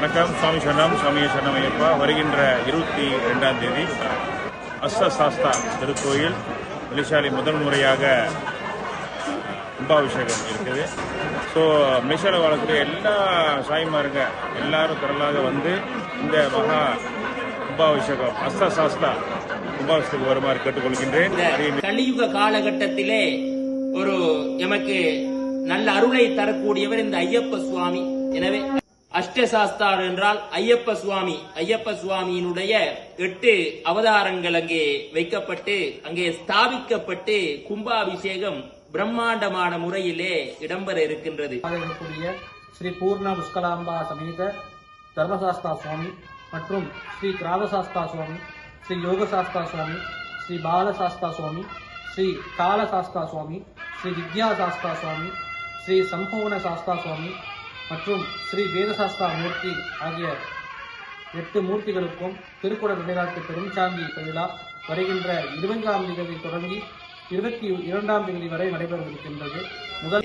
வணக்கம். சுவாமி சரணம், சுவாமியே சரணம் ஐயப்பா. வருகின்ற 22ஆம் தேதி அஷ்டசாஸ்தா திருக்கோயில் மலேசியாவில் முதல் முறையாக கும்பாபிஷேகம் இருக்குது. ஸோ மலேசியாவில் வாழக்கூடிய எல்லா சாய்மாருங்க எல்லாரும் திரளாக வந்து இந்த மகா கும்பாபிஷேகம் அஷ்டசாஸ்தா கும்பாபிஷேகத்துக்கு வருமாறு கேட்டுக்கொள்கின்றேன். கலியுக காலகட்டத்திலே ஒரு எமக்கு நல்ல அருளை தரக்கூடியவர் இந்த ஐயப்ப சுவாமி. எனவே அஷ்டசாஸ்தார் என்றால் ஐயப்ப சுவாமி. ஐயப்ப சுவாமியினுடைய 8 அவதாரங்கள் அங்கே வைக்கப்பட்டு அங்கே ஸ்தாபிக்கப்பட்டு கும்பாபிஷேகம் பிரம்மாண்டமான முறையிலே இடம்பெற இருக்கின்றது. ஸ்ரீ பூர்ண புஷ்கலாம்பா சமேத தர்மசாஸ்தா சுவாமி மற்றும் ஸ்ரீ கிராவசாஸ்தா சுவாமி, ஸ்ரீ யோகசாஸ்தா சுவாமி, ஸ்ரீ பாலசாஸ்தா சுவாமி, ஸ்ரீ காலசாஸ்தா சுவாமி, ஸ்ரீ வித்யாசாஸ்தா சுவாமி, ஸ்ரீ சம்பூர்ண சாஸ்தா சுவாமி மற்றும் ஸ்ரீ வேதசாஸ்தா மூர்த்தி ஆகிய 8 மூர்த்திகளுக்கும் திருக்குட நிலைநாட்டு பெருஞ்சாந்தி விழா வருகின்ற 20ஆம் தேதி தொடங்கி 22ஆம் தேதி வரை நடைபெறவிருக்கின்றது.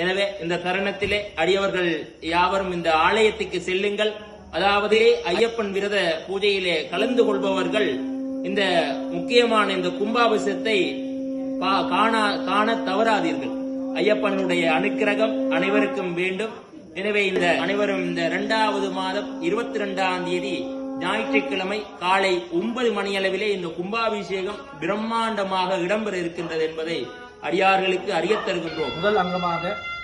எனவே இந்த தருணத்திலே அடியவர்கள் யாவரும் இந்த ஆலயத்துக்கு செல்லுங்கள். அதாவது ஐயப்பன் விரத பூஜையிலே கலந்து கொள்பவர்கள் இந்த முக்கியமான இந்த கும்பாபிஷேகத்தை காண தவறாதீர்கள். ஐயப்பனுடைய அனுக்கிரகம் அனைவருக்கும் வேண்டும். எனவே இந்த அனைவரும் இந்த 2வது மாதம் 22ஆம் தேதி ஞாயிற்றுக்கிழமை காலை 9 மணியளவிலே இந்த கும்பாபிஷேகம் பிரம்மாண்டமாக இடம்பெற இருக்கின்றது என்பதை அடியார்களுக்கு அறியத் தருகின்றோம். முதல் அங்கமாக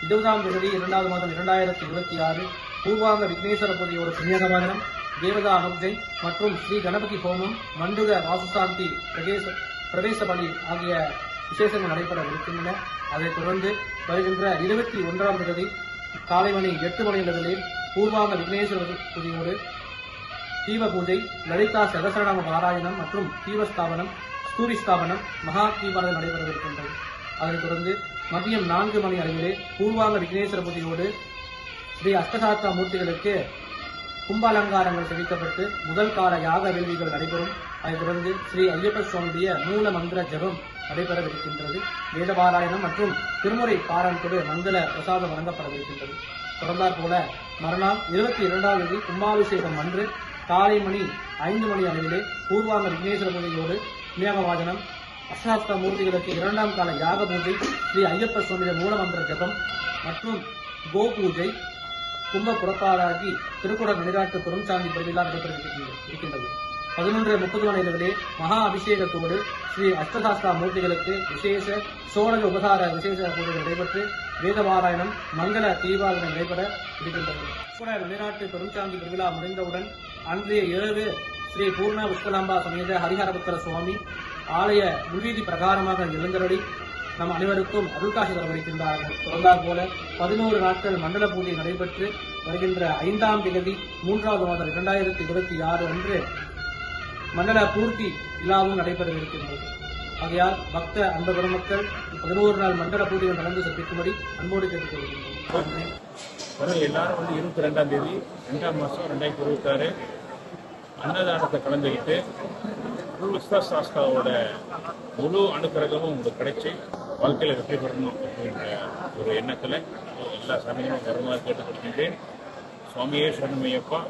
20ஆம் தேதி 2வது மாதம் 2026 பூர்வாங்க விக்னேஸ்வர பூஜையோட புண்ணியகவாதனம், தேவதா அனுஜை மற்றும் ஸ்ரீ கணபதி ஹோமம், மண்டுக வாசுசாந்தி பிரவேச பலி ஆகிய விசேஷங்கள் நடைபெற இருக்கின்றன. அதைத் தொடர்ந்து வருகின்ற 21ஆம் தேதி காலை மணி 8 மணி அளவில் பூர்வாங்க விக்னேஸ்வர பூஜையோடு தீப பூஜை, லலிதா சகசரநாம பாராயணம் மற்றும் தீபஸ்தாபனம், ஸ்தூரி ஸ்தாபனம், மகா தீபாரதம் நடைபெறவிருக்கின்றது. அதைத் தொடர்ந்து மதியம் 4 மணி அளவிலே பூர்வாங்க விக்னேஸ்வர பூஜையோடு ஸ்ரீ அஷ்டசாஸ்தா மூர்த்திகளுக்கு கும்பாலங்காரங்கள் செவிக்கப்பட்டு முதல் கால யாக வேள்விகள் நடைபெறும். அதைத் தொடர்ந்து ஸ்ரீ ஐயப்ப சுவாமியுடைய மூல மந்திர ஜபம் நடைபெறவிருக்கின்றது. வேதபாராயணம் மற்றும் திருமுறை பாராயணத்தோடு மங்கள பிரசாதம் வழங்கப்படவிருக்கின்றது. தொடர்ந்தாற் போல மறுநாள் 22ஆம் தேதி கும்பாபிஷேகம் அன்று காலை மணி 5 மணி அளவிலே பூர்வாங்க விக்னேஸ்வர பூஜையோடு புண்ணியகவாதனம், அஷ்டசாஸ்தா மூர்த்திகளுக்கு 2ஆம் கால யாக பூஜை, ஸ்ரீ ஐயப்ப சுவாமியுடைய மூல மந்திர ஜபம் மற்றும் கோ பூஜை, கும்ப புறப்பாடாகி திருக்குட நிலைநாட்டு பெருஞ்சாந்தி பெருவிழா நடைபெற இருக்கின்றது. 11:30 மணி அளவிலே மகா அபிஷேகத்தோடு ஸ்ரீ அஷ்டசாஸ்தா மூர்த்திகளுக்கு விசேஷ சோழக உபசார விசேஷ பூஜைகள் நடைபெற்று வேதபாராயணம், மங்கள தீபாவளி நடைபெற இருக்கின்றது. திருக்குட நிலைநாட்டு பெருஞ்சாந்தி பெருவிழா முடிந்தவுடன் அன்றைய இரவு ஸ்ரீ பூர்ண புஷ்கலாம்பா சமேத ஹரிஹரபுத்திர சுவாமி ஆலய உள்வீதி பிரகாரமாக எழுந்தருளி நம் அனைவருக்கும் அருள்காட்சி தரவிருக்கின்றார்கள். தொடர்ந்தாற் போல 11 நாட்கள் மண்டல பூஜை நடைபெற்று வருகின்ற 5ஆம் தேதி 3வது மாதம் 2026 அன்று மண்டல பூர்த்தி விழாவும் நடைபெறவிருக்கின்றது. ஆகையால் பக்த அன்ப பெருமக்கள் 11 நாள் மண்டல பூஜைகள் கலந்து சிறப்பிக்கும்படி அன்போடு கேட்டுக்கொள்கின்றோம். எல்லாரும் வந்து 22ஆம் தேதி 2ஆம் மாதம் 2026 அன்னதானத்தை கலந்துக்கிட்டு அஷ்டசாஸ்தாவோட முழு அனுக்கிரகமும் உங்களுக்கு கிடைச்சி வாழ்க்கையில் வெற்றி பெறணும் அப்படின்ற ஒரு எண்ணத்தில் எல்லா சமயமும் வருமாறு கேட்டுக்கொள்கின்றேன். சுவாமியே சரணம் ஐயப்பா.